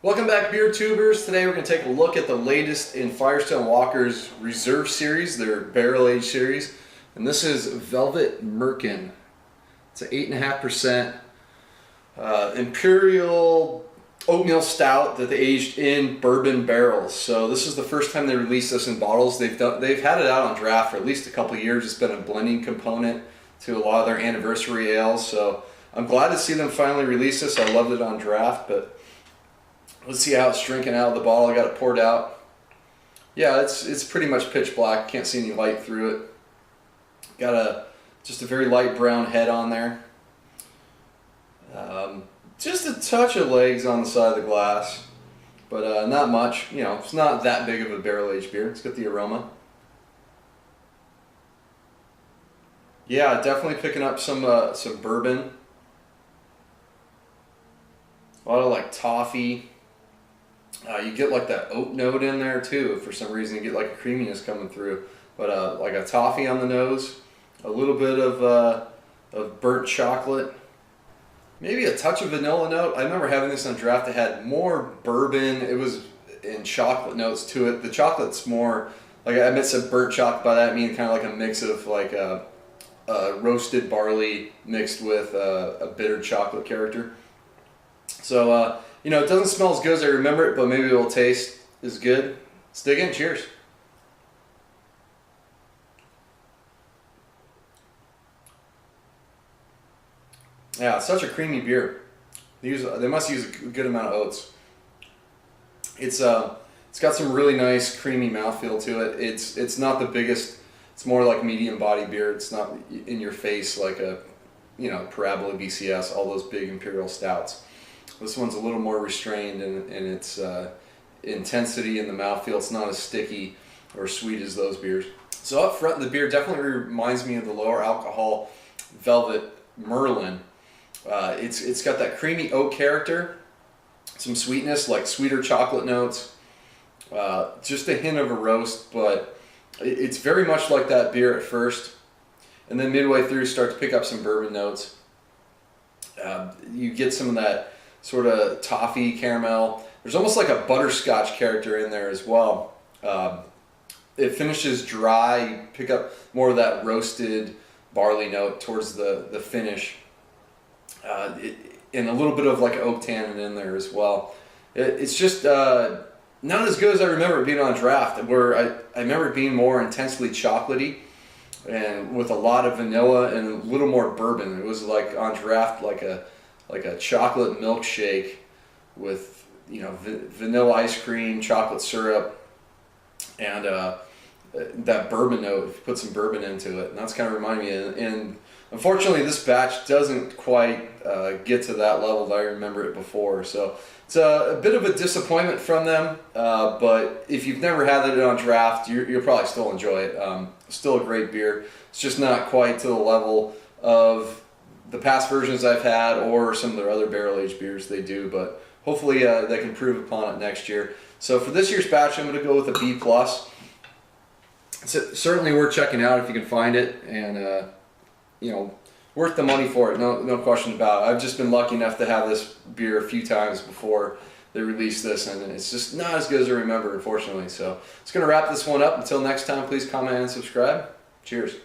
Welcome back, beer tubers. Today we're going to take a look at the latest in Firestone Walker's Reserve series, their barrel aged series. And this is Velvet Merlin. It's an 8.5% Imperial Oatmeal Stout that they aged in Bourbon Barrels. So this is the first time they released this in bottles. They've had it out on draft for at least a couple of years. It's been a blending component to a lot of their anniversary ales. So I'm glad to see them finally release this. I loved it on draft, but let's see how it's drinking out of the bottle. I got it poured out. Yeah, it's pretty much pitch black. Can't see any light through it. Got just a very light brown head on there. Just a touch of legs on the side of the glass, but not much. You know, it's not that big of a barrel-aged beer. It's got the aroma. Yeah, definitely picking up some bourbon. A lot of like toffee. You get like that oat note in there too. For some reason, you get like a creaminess coming through. But like a toffee on the nose, a little bit of burnt chocolate, maybe a touch of vanilla note. I remember having this on draft. It had more bourbon. It was in chocolate notes to it. The chocolate's more like, I meant some burnt chocolate. By that I mean kind of like a mix of like roasted barley mixed with a bitter chocolate character. So you know, it doesn't smell as good as I remember it, but maybe it will taste as good. Let's dig in. Cheers. Yeah, it's such a creamy beer. They must use a good amount of oats. It's got some really nice creamy mouthfeel to it. It's not the biggest. It's more like medium body beer. It's not in your face like a, you know, Parabola BCS, all those big imperial stouts. This one's a little more restrained in its intensity in the mouthfeel. It's not as sticky or sweet as those beers. So up front, the beer definitely reminds me of the lower alcohol Velvet Merlin. It's got that creamy oat character, some sweetness, like sweeter chocolate notes, just a hint of a roast, but it's very much like that beer at first, and then midway through start to pick up some bourbon notes. You get some of that sort of toffee caramel. There's almost like a butterscotch character in there as well. It finishes dry. You pick up more of that roasted barley note towards the finish. And a little bit of like an oak tannin in there as well. It's just not as good as I remember it being on draft, where I remember it being more intensely chocolatey and with a lot of vanilla and a little more bourbon. It was like on draft like a chocolate milkshake with, you know, vanilla ice cream, chocolate syrup, and that bourbon note. If you put some bourbon into it, and that's kind of reminding me. And unfortunately, this batch doesn't quite get to that level that I remember it before. So it's a bit of a disappointment from them. But if you've never had it on draft, you'll probably still enjoy it. Still a great beer. It's just not quite to the level of the past versions I've had or some of their other barrel-aged beers they do, but hopefully they can improve upon it next year. So for this year's batch, I'm going to go with a B+. It's certainly worth checking out if you can find it, and you know, worth the money for it, no question about it. I've just been lucky enough to have this beer a few times before they released this, and it's just not as good as I remember, unfortunately. So it's going to wrap this one up. Until next time, please comment and subscribe. Cheers.